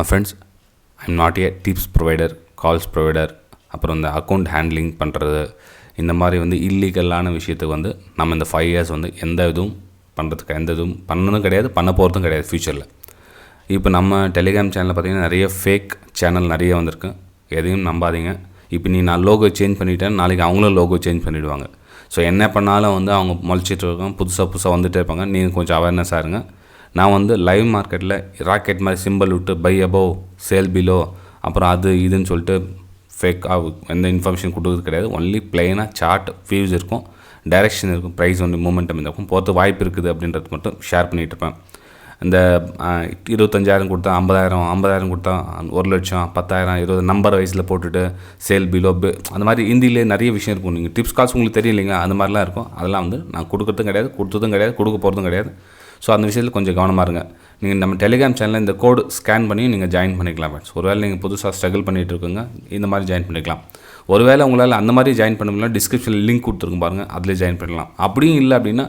Friends, I'm not a tips provider, calls provider, அப்புறம் இந்த account handling பண்ணுறது, இந்த மாதிரி வந்து இல்லீகலான விஷயத்துக்கு வந்து நம்ம இந்த 5 இயர்ஸ் வந்து எந்த இதுவும் பண்ணுறதுக்கு எந்த இதுவும் பண்ணதும் கிடையாது, பண்ண போகிறதும் கிடையாது ஃப்யூச்சரில். இப்போ நம்ம டெலிகிராம் சேனலில் பார்த்திங்கன்னா நிறைய ஃபேக் சேனல் நிறைய வந்திருக்கு. எதையும் நம்பாதீங்க. இப்போ நான் லோகோ சேஞ்ச் பண்ணிவிட்டேன், நாளைக்கு அவங்களும் லோகோ சேஞ்ச் பண்ணிவிடுவாங்க. ஸோ என்ன பண்ணாலும் வந்து அவங்க முளைச்சிட்டு இருக்காங்க, புதுசாக வந்துகிட்டே இருப்பாங்க. நீங்கள் கொஞ்சம் அவேர்னஸாக இருங்க. நான் வந்து லைவ் மார்க்கெட்டில் ராக்கெட் மாதிரி சிம்பிள் விட்டு பை அபோவ் சேல் பிலோ அப்புறம் அது இதுன்னு சொல்லிட்டு ஃபேக்காக எந்த இன்ஃபர்மேஷன் கொடுக்குறது கிடையாது. ஒன்லி பிளெயினாக சார்ட் வியூஸ் இருக்கும், டைரெக்ஷன் இருக்கும், ப்ரைஸ் ஒன்று மூமெண்டம் இருக்கும், போகிறது வாய்ப்பு இருக்குது அப்படின்றது மட்டும் ஷேர் பண்ணிகிட்டு இருப்பேன். இந்த 25,000 கொடுத்தா 50,000 கொடுத்தா 1,00,000 10,000 20 நம்பர் வயசில் போட்டுட்டு சேல் பிலோ அந்த மாதிரி ஹிந்திலே நிறைய விஷயம் இருக்கும். நீங்கள் டிப்ஸ் கால்ஸ் உங்களுக்கு தெரியும் இல்லைங்க, அந்த மாதிரிலாம் இருக்கும். அதெல்லாம் வந்து நான் கொடுக்குறதும் கிடையாது, கொடுத்ததும் கிடையாது, கொடுக்க போகிறதும் கிடையாது. ஸோ அந்த விஷயத்தில் கொஞ்சம் கவனமாக இருங்க. நீங்கள் நம்ம டெலிகிராம் சேனலில் இந்த கோடு ஸ்கேன் பண்ணி நீங்கள் ஜாயின் பண்ணிக்கலாம் ஃப்ரெண்ட்ஸ். ஒருவேளை நீங்கள் புதுசாக ஸ்ட்ரகிள் பண்ணிகிட்டு இருக்குங்க, இந்த மாதிரி ஜாயின் பண்ணிக்கலாம். ஒருவேளை உங்களால் அந்த மாதிரி ஜாயின் பண்ண முடியல, டிஸ்கிரிப்ஷனில் லிங்க் கொடுத்துருக்கும் பாருங்கள், அதில் ஜாயின் பண்ணலாம். அப்படியும் இல்லை அப்படின்னா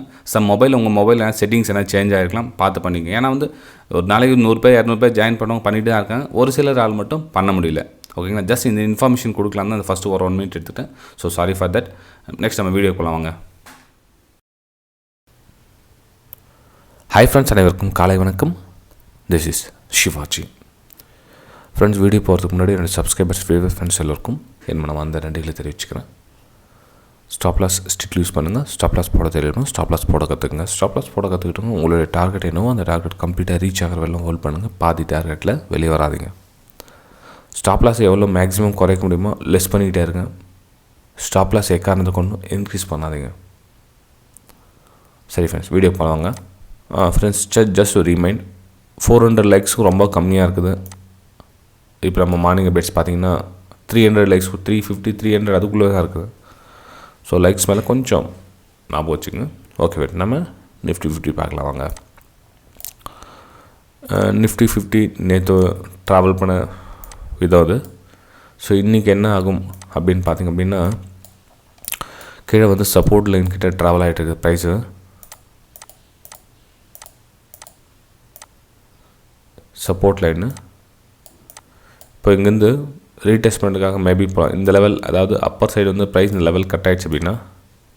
உங்கள் மொபைல் செட்டிங்ஸ் என்ன சேஞ்ச் ஆகிருக்கலாம், பார்த்து பண்ணிங்க. ஏன்னா வந்து ஒரு நாளைக்கு 100 பேர் 200 பேர் ஜாயின் பண்ணவங்க பண்ணிட்டு தான் இருக்காங்க. ஒரு சிலர் ஆள் மட்டும் பண்ண முடியல. ஓகேங்களா, ஜஸ்ட் இந்த இன்ஃபர்மேஷன் கொடுக்கலாம் தான் அந்த ஃபஸ்ட்டு ஒரு 1 மினிட் எடுத்துகிட்டேன். So sorry for that. Next நம்ம வீடியோ போகலாம் வாங்க. ஹாய் ஃப்ரெண்ட்ஸ், அனைவருக்கும் காலை வணக்கம். This is Sivaji. Friends, video போகிறதுக்கு முன்னாடி என்னோடய சப்ஸ்கிரைபர்ஸ் ஃபேவரட் ஃப்ரெண்ட்ஸ் எல்லோருக்கும் என் மனம் அந்த நன்றிகளை தெரிவிச்சுக்கிறேன். ஸ்டாப் லாஸ் ஸ்ட்ரிக்ட் யூஸ் பண்ணுங்கள். ஸ்டாப் லாஸ் போட தெரியணும், ஸ்டாப் லாஸ் போட கற்றுக்குங்க. ஸ்டாப் லாஸ் போட கற்றுக்கிட்டோங்க. உங்களுடைய டார்கெட் என்னவோ அந்த டார்கெட் கம்ப்ளீட்டாக ரீச் ஆகிற வெள்ளம் ஹோல்ட் பண்ணுங்கள். பாதி டார்கெட்டில் வெளியே வராதிங்க. ஸ்டாப் லாஸ் எவ்வளோ மேக்ஸிமம் குறைக்க முடியுமோ லெஸ் பண்ணிக்கிட்டே இருங்க. ஸ்டாப் லாஸ் எக்காரணத்தை கொண்டு இன்க்ரீஸ் பண்ணாதீங்க. சரி ஃப்ரெண்ட்ஸ், வீடியோ போவாங்க. ஃப்ரெண்ட்ஸ், ஜஸ்ட் ஒரு ரிமைண்ட், 400 லைக்ஸுக்கு ரொம்ப கம்மியாக இருக்குது. இப்போ நம்ம மார்னிங் பெட்ஸ் பார்த்தீங்கன்னா 300 லைக்ஸ்க்கு 350 300 அதுக்குள்ளே தான் இருக்குது. ஸோ லைக்ஸ் மேலே கொஞ்சம் ஞாபகம் வச்சுங்க. ஓகே வெயிட், நம்ம நிஃப்டி 50 பார்க்கலாம் வாங்க. நிஃப்டி 50 நேற்று ட்ராவல் பண்ண விதம் அது. ஸோ இன்றைக்கி என்ன ஆகும் அப்படின்னு பார்த்திங்க அப்படின்னா, கீழே வந்து சப்போர்ட் லைன் கிட்டே ட்ராவல் ஆகிட்டு இருக்குது ப்ரைஸு. சப்போர்ட் லைனு இப்போ இங்கேருந்து ரீடெஸ்ட்மெண்ட்டுக்காக மேபி போகலாம். இந்த லெவல், அதாவது அப்பர் சைடு வந்து ப்ரைஸ் இந்த லெவல் கட் ஆகிடுச்சு அப்படின்னா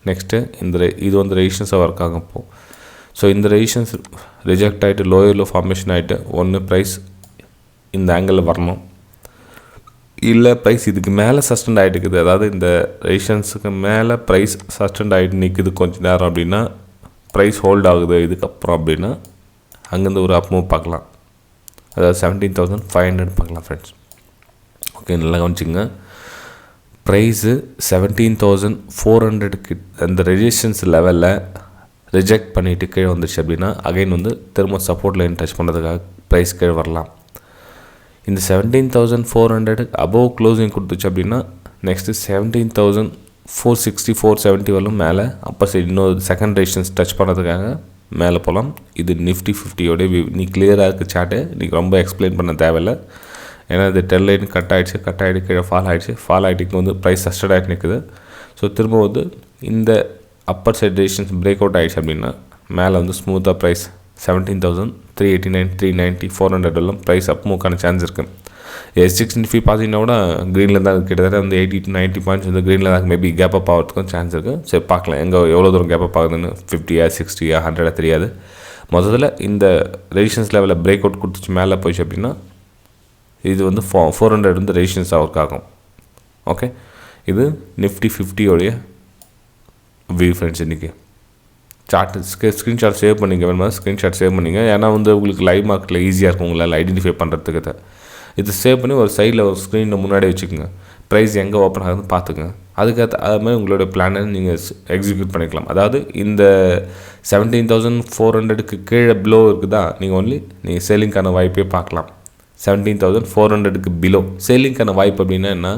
நெக்ஸ்ட்டு இது வந்து ரெசிஸ்டன்ஸாக ஒர்க் ஆகும் இப்போது. ஸோ இந்த ரெசிஸ்டன்ஸ் ரிஜெக்ட் ஆகிட்டு லோயரில் ஃபார்மேஷன் ஆகிட்டு ஒன்று ப்ரைஸ் இந்த ஆங்கிளில் வரணும், இல்லை ப்ரைஸ் இதுக்கு மேலே சஸ்டெண்ட் ஆகிட்டு இருக்குது. அதாவது இந்த ரெசிஸ்டன்ஸுக்கு மேலே ப்ரைஸ் சஸ்டெண்ட் ஆகிட்டு நிற்குது கொஞ்சம் நேரம் அப்படின்னா, ப்ரைஸ் ஹோல்ட் ஆகுது இதுக்கப்புறம் அப்படின்னா அங்கேருந்து ஒரு அப் மூவ் பார்க்கலாம். அதாவது 17,500 பார்க்கலாம் ஃப்ரெண்ட்ஸ். ஓகே, நல்லா கவனிச்சிங்க. ப்ரைஸு 17,400 அந்த ரெசிஸ்டன்ஸ் லெவலில் ரிஜெக்ட் பண்ணிவிட்டு கீழே வந்துடுச்சு அப்படின்னா அகைன் வந்து திரும்ப சப்போர்ட் லைன் டச் பண்ணுறதுக்காக ப்ரைஸ் கீழே வரலாம். இந்த 17,400 அபோவ் க்ளோசிங் கொடுத்துச்சு அப்படின்னா நெக்ஸ்ட்டு 17,460 470 வரலும் மேலே அப்பர் சைடு இன்னொரு செகண்ட் ரெசிஸ்டன்ஸ் டச் பண்ணுறதுக்காக மேலே போகலாம். இது நிஃப்டி 50யோட நீ கிளியராக இருக்குது சார்ட்டு, நீ ரொம்ப எக்ஸ்பிளைன் பண்ண தேவையில்லை. ஏன்னா இது 10 லைன் கட் ஆகிடுச்சு கீழே ஃபால் ஆகிட்டு வந்து ப்ரைஸ் சஸ்டட் ஆகிட்டு நிற்குது. ஸோ திரும்ப வந்து இந்த upper side resistance break out ஆகிடுச்சு அப்படின்னா மேலே வந்து ஸ்மூத்தாக ப்ரைஸ் 17,389 390 400 எல்லாம் ப்ரைஸ் அப் மூக்கான சான்ஸ் இருக்குது. S6 நிஃப்டி பார்த்தீங்கன்னா கூட க்ரீனில் தான் கிட்டத்தட்ட வந்து 80 to 90 பாயிண்ட்ஸ் வந்து க்ரீனில் தான் மேபி கேப் அப் ஆகிறதுக்கும் சான்ஸ் இருக்குது. சரி பார்க்கலாம் எவ்வளோ தூரம் கேப் அப் ஆகுதுன்னு. 50 60 100 தெரியாது. முதல்ல இந்த ரெசிஸ்டன்ஸ் லெவலில் பிரேக் அவுட் கொடுத்துச்சு மேலே போயிடுச்சு அப்படின்னா இது வந்து 400 வந்து ரெசிஸ்டன்ஸாக ஒர்க் ஆகும். ஓகே, இது நிஃப்டி 50யோடைய வியூ ஃப்ரெண்ட்ஸ். இன்றைக்கி சார்ட்டு ஸ்க்ரீன்ஷாட் சேவ் பண்ணிங்க, வேணுமா ஸ்க்ரீன்ஷாட் சேவ் பண்ணிங்க. ஏன்னா வந்து உங்களுக்கு லைவ் மார்க்கெட்டில் ஈஸியாக இருக்கும் உங்களால் ஐடென்டிஃபை பண்ணுறதுக்கு. இது சேவ் பண்ணி ஒரு சைடில் ஒரு ஸ்க்ரீனில் முன்னாடி வச்சுக்கோங்க. ப்ரைஸ் எங்கே ஓப்பன் ஆகுதுன்னு பார்த்துங்க. அதுக்கேற்ற அது மாதிரி உங்களோட பிளானை நீங்கள் எக்ஸிக்யூட் பண்ணிக்கலாம். அதாவது இந்த 17,400க்கு கீழே பிலோ இருக்குதா, நீங்கள் சேலிங்க்கான வாய்ப்பே பார்க்கலாம். 17,400க்கு பிலோ சேலிங்க்கான வாய்ப்பு அப்படின்னா என்ன,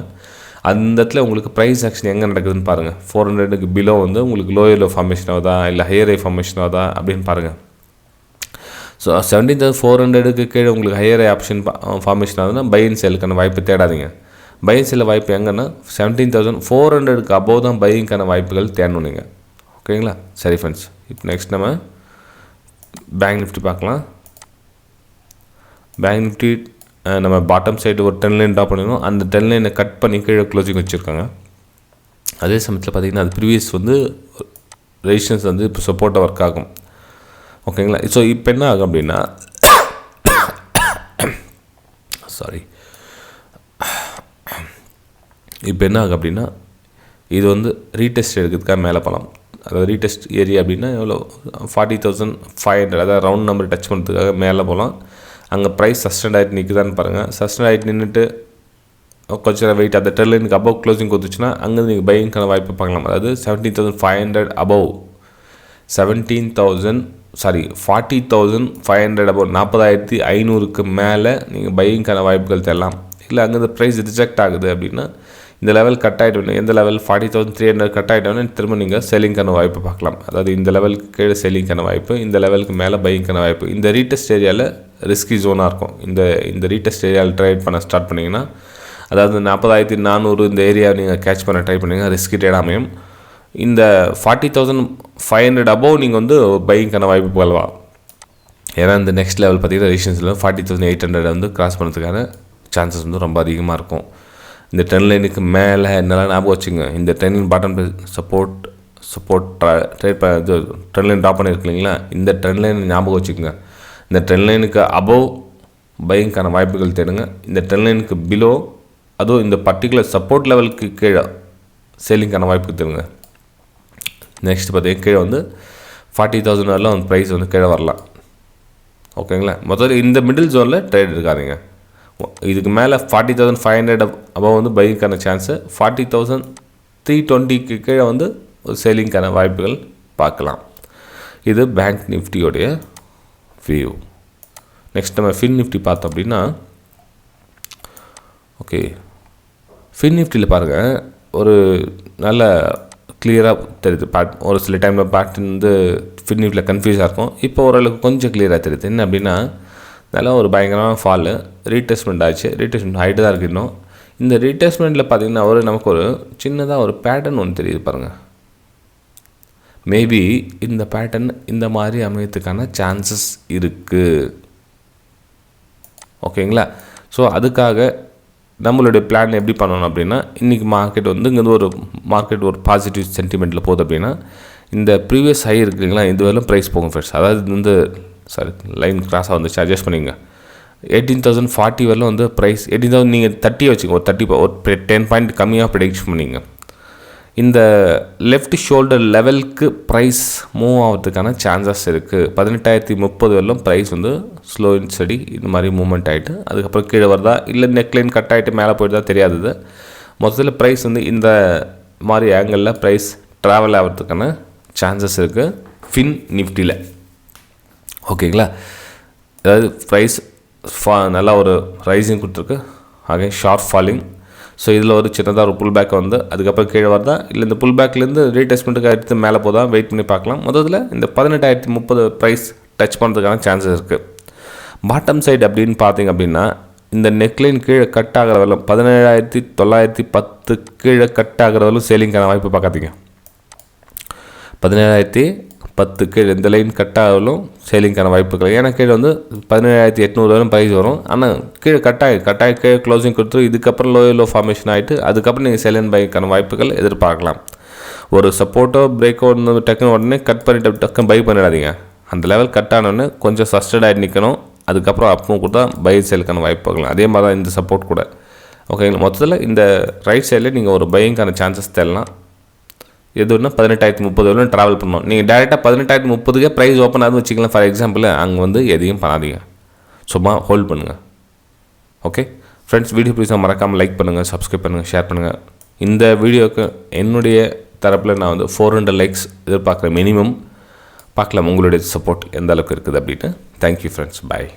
அந்த இடத்துல உங்களுக்கு ப்ரைஸ் ஆக்ஷன் எங்கே நடக்குதுன்னு பாருங்கள். 400க்கு பிலோ வந்து உங்களுக்கு லோயரில் ஃபார்மேஷன் ஆகுதா இல்லை ஹையர் ஐ ஃபார்மேஷன் ஆகுதா அப்படின்னு பாருங்கள். ஸோ 17,400க்கு கீழே உங்களுக்கு ஹையர் ஆப்ஷன் ஃபார்மேஷன் ஆகுதுன்னா பை அண்ட் சேலுக்கான வாய்ப்பு தேடாதீங்க. பை அண்ட் சேல் வாய்ப்பு எங்கன்னா 17,400க்கு அபோவ் தான் பையிங்க்கான வாய்ப்புகள் தேடணும் நீங்கள். ஓகேங்களா, சரி ஃப்ரெண்ட்ஸ். இப்போ நெக்ஸ்ட் நம்ம பேங்க் நிஃப்டி பார்க்கலாம். பேங்க் நிஃப்டி நம்ம பாட்டம் சைடு ஒரு 10 லைன் ட்ரா பண்ணிடணும். அந்த 10 லைனை கட் பண்ணி கீழே க்ளோசிங் வச்சுருக்காங்க. அதே சமயத்தில் பார்த்திங்கன்னா அது ப்ரீவியஸ் வந்து ரெசிஸ்டன்ஸ் வந்து இப்போ சப்போர்ட்டாக ஒர்க் ஆகும். ஓகேங்களா? ஸோ இப்போ என்ன ஆகும் அப்படின்னா இப்போ என்ன ஆகும் அப்படின்னா இது வந்து ரீடெஸ்ட் எடுக்கிறதுக்காக மேலே போகலாம். அதாவது ரீடெஸ்ட் ஏரியா அப்படின்னா எவ்வளோ 40,500, அதாவது ரவுண்ட் நம்பர் டச் பண்ணுறதுக்காக மேலே போகலாம். அங்கே ப்ரைஸ் சஸ்டெண்ட் ஆகிட்டு நிற்குதான்னு பாருங்கள். சஸ்டெண்ட் ஆகிட்டு நின்றுட்டு கொஞ்சம் நேரம் வெயிட், அந்த ட்ரெயினுக்கு அபவ் க்ளோசிங் கொடுத்துச்சுன்னா அங்கேருந்து நீங்கள் பையிங்கான வாய்ப்பு பார்க்கலாம். அதாவது 17,500 அபவ் 40,500 அபவ் 40,500க்கு மேலே நீங்கள் பையிங்கான வாய்ப்புகள் தரலாம். இல்லை அங்கேருந்து ப்ரைஸ் ரிஜெக்ட் ஆகுது அப்படின்னா இந்த லெவல் கட் ஆகிட்டோன்னே, எந்த லெவல் 40,300 கட் ஆகிட்டோன்னே திரும்ப நீங்கள் செல்லிங்கான வாய்ப்பு பார்க்கலாம். அதாவது இந்த லெவலுக்கு கீழே செல்லிங்கான வாய்ப்பு, இந்த லெவலுக்கு மேலே பையிங்கான வாய்ப்பு. இந்த ரீடெஸ்ட் ஏரியாவில் ரிஸ்கி ஜோனாக இருக்கும். இந்த ரீடெஸ்ட் ஏரியாவில் ட்ரேட் பண்ண ஸ்டார்ட் பண்ணிங்கன்னா, அதாவது 40,400 இந்த ஏரியாவை நீங்கள் கேட்ச் பண்ண ட்ரை பண்ணிங்கன்னா ரிஸ்கி ட்ரேட் அமையும். இந்த 40,500 அபோவ் நீங்கள் வந்து பையிங்கான வாய்ப்பு போகலாம். ஏன்னா இந்த நெக்ஸ்ட் லெவல் பார்த்தீங்கன்னா ரெசிஸ்டன்ஸில் 40,800 வந்து கிராஸ் பண்ணுறதுக்கான சான்சஸ் வந்து ரொம்ப அதிகமாக இருக்கும். இந்த 10 லைனுக்கு மேலே என்னெல்லாம் ஞாபகம் வச்சுங்க. இந்த 10 லைன் பாட்டம் சப்போர்ட் ட்ரேட் இது 10 லைன் ட்ராப் பண்ணியிருக்கு இல்லைங்களா, இந்த 10 லைன் ஞாபகம் வச்சுக்கோங்க. இந்த 10 லைனுக்கு அபோவ் பையிங்கான வாய்ப்புகள் தேடுங்க. இந்த 10 லைனுக்கு பிலோ, அதுவும் இந்த பர்டிகுலர் சப்போர்ட் லெவலுக்கு கீழே சேலிங்கான வாய்ப்பு தேடுங்க. நெக்ஸ்ட் பார்த்தீங்கன்னா கீழே வந்து 40,000 வரலாம் வந்து ப்ரைஸ் வந்து கீழே வரலாம். ஓகேங்களா? முதல்ல இந்த மிடில் ஜோனில் ட்ரேட் இருக்காதிங்க. இதுக்கு மேலே 40,500 அபவ் வந்து பையிங்கான சான்ஸு, 40,320க்கு கீழே வந்து ஒரு சேலிங்கான வாய்ப்புகள் பார்க்கலாம். இது பேங்க் நிஃப்டியோடைய வியூ. நெக்ஸ்ட் நம்ம ஃபின் நிஃப்டி பார்த்தோம் அப்படின்னா, ஓகே, ஃபின் நிஃப்டியில் பாருங்கள் ஒரு நல்ல கிளியராக தெரியுது. ஒரு சில டைமில் பேட்டர்ன் வந்து ஃபின் நிஃப்டியில் கன்ஃபியூஸாக இருக்கும். இப்போ ஓரளவுக்கு கொஞ்சம் கிளியராக தெரியுது. என்ன அப்படின்னா, நல்லா ஒரு பயங்கரமான ஃபாலு, ரீடெஸ்ட்மெண்ட் ஆச்சு. ரீடெஸ்ட்மெண்ட் ஆகிட்டு தான் இருக்குது இன்னும். இந்த ரீடெஸ்ட்மெண்ட்டில் பார்த்திங்கன்னா நமக்கு ஒரு சின்னதாக ஒரு பேட்டர்ன் ஒன்று தெரியுது பாருங்கள். மேபி இந்த பேட்டர்ன் இந்த மாதிரி அமையத்துக்கான சான்சஸ் இருக்குது. ஓகேங்களா? ஸோ அதுக்காக நம்மளுடைய பிளான் எப்படி பண்ணணும் அப்படின்னா, இன்றைக்கி மார்க்கெட் வந்து இங்கே ஒரு ஒரு பாசிட்டிவ் சென்டிமெண்ட்டில் போகுது அப்படின்னா, இந்த ப்ரீவியஸ் ஹை இருக்குங்களா, இது வரலும் ப்ரைஸ் போகும் ஃப்ரெண்ட்ஸ். அதாவது இது வந்து லைன் கிராஸாக வந்துச்சு, அட்ஜஸ்ட் பண்ணிங்க. 18,040 வரலும் வந்து ப்ரைஸ் 18,000 நீங்கள் 30 வச்சுக்கோங்க. ஒரு 10 பாயிண்ட் கம்மியாக ப்ரெடிக்ஷன் பண்ணிங்க. இந்த லெஃப்ட் ஷோல்டர் லெவலுக்கு ப்ரைஸ் மூவ் ஆகிறதுக்கான சான்சஸ் இருக்குது. 18,030 வரலும் ப்ரைஸ் வந்து ஸ்லோ அண்ட் ஸ்டடி இந்த மாதிரி மூவ்மெண்ட் ஆகிட்டு அதுக்கப்புறம் கீழே வருதா இல்லை நெக்லைன் கட் ஆகிட்டு மேலே போய்ட்டு தான் தெரியாதது. மொத்தத்தில் ப்ரைஸ் வந்து இந்த மாதிரி ஆங்கிளில் ப்ரைஸ் ட்ராவல் ஆகிறதுக்கான சான்சஸ் இருக்குது ஃபின் நிஃப்டியில். ஓகேங்களா? அதாவது ப்ரைஸ் நல்லா ஒரு ரைசிங் கொடுத்துருக்கு, அகைன் ஷார்ப் ஃபாலிங். ஸோ இதில் ஒரு சின்னதாக ஒரு புல் பேக் வந்து அதுக்கப்புறம் கீழே வருதா இல்லை இந்த புல் பேக்லேருந்து ரீடெஸ்ட்மெண்ட்டுக்கு எடுத்து மேலே போதா வெயிட் பண்ணி பார்க்கலாம். முதல்ல இந்த 18,030 ப்ரைஸ் டச் பண்ணுறதுக்கான சான்சஸ் இருக்குது. பாட்டம் சைடு அப்படின்னு பார்த்தீங்க அப்படின்னா, இந்த நெக்லைன் கீழே கட் ஆகிற வரலும் 17,910 கீழே கட் ஆகிற வரலும் சேலிங்கான வாய்ப்பு பார்க்காதீங்க. 17,010 கீழே இந்த லைன் கட் ஆகலும் சேலிங்கான வாய்ப்புகள். ஏன்னா கீழே வந்து 17,800 வரும் ப்ரைஸ் வரும். ஆனால் கீழே கட்டாயி கீழே க்ளோசிங் கொடுத்து இதுக்கப்புறம் லோ ஃபார்மேஷன் ஆகிட்டு அதுக்கப்புறம் நீங்கள் செல் அண்ட் பைக்கான வாய்ப்புகள் எதிர்பார்க்கலாம். ஒரு சப்போர்ட்டோ பிரேக்கோ டக்குன்னு உடனே கட் பண்ணிட்டு டக்குன்னு பை பண்ணிடாதீங்க. அந்த லெவல் கட் ஆனோடனே கொஞ்சம் சஸ்டட் ஆகிட்டு நிற்கணும். அதுக்கப்புறம் அப்பவும் கூட பை சேலுக்கான வாய்ப்பு பார்க்கலாம். அதே மாதிரி தான் இந்த சப்போர்ட் கூட. ஓகேங்களா? மொத்தத்தில் இந்த ரைட் சைடில் நீங்கள் ஒரு பையிங்கான சான்சஸ் தரலாம். எதுனா 18,030 ட்ராவல் பண்ணணும். நீங்கள் டேரெக்டாக 18,030க்கே ப்ரைஸ் ஓப்பன் ஆகுதுன்னு வச்சுக்கலாம். ஃபார் எக்ஸாம்பிள் அங்கே வந்து எதையும் பண்ணாதீங்க, சும்மா ஹோல்ட் பண்ணுங்கள். ஓகே ஃப்ரெண்ட்ஸ், வீடியோ பிடிச்சா மறக்காமல் லைக் பண்ணுங்கள், சப்ஸ்கிரைப் பண்ணுங்கள், ஷேர் பண்ணுங்கள். இந்த வீடியோவுக்கு என்னுடைய தரப்பில் நான் வந்து 400 லைக்ஸ் எதிர்பார்க்குறேன் மினிமம். பார்க்கலாம் உங்களுடைய சப்போர்ட் எந்த அளவுக்கு இருக்குது அப்படின்னு. தேங்க்யூ ஃப்ரெண்ட்ஸ், பாய்.